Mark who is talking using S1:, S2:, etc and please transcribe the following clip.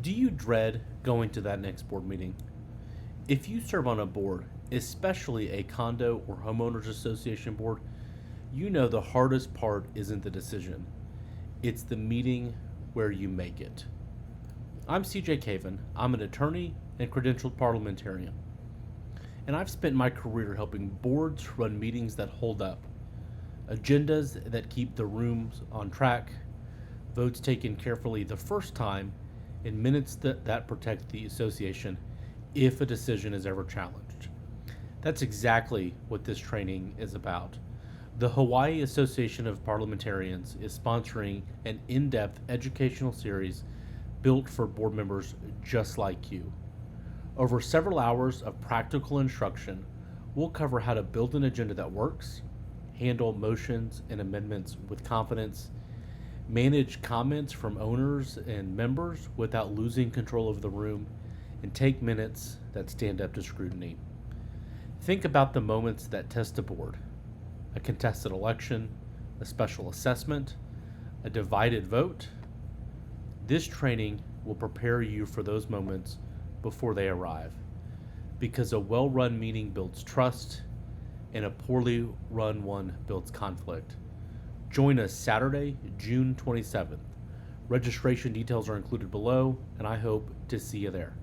S1: Do you dread going to that next board meeting? If you serve on a board, especially a condo or homeowners association board, you know the hardest part isn't the decision. It's the meeting where you make it. I'm CJ Cavin. I'm an attorney and credentialed parliamentarian. And I've spent my career helping boards run meetings that hold up, agendas that keep the rooms on track, votes taken carefully the first time, and minutes that protect the association if a decision is ever challenged. That's exactly what this training is about. The Hawaii Association of Parliamentarians is sponsoring an in depth educational series built for board members just like you. Over several hours of practical instruction, we'll cover how to build an agenda that works, handle motions and amendments with confidence, manage comments from owners and members without losing control of the room, and take minutes that stand up to scrutiny. Think about the moments that test a board: a contested election, a special assessment, a divided vote. This training will prepare you for those moments before they arrive, because a well run meeting builds trust and a poorly run one builds conflict. Join us Saturday, June 27th. Registration details are included below, and I hope to see you there.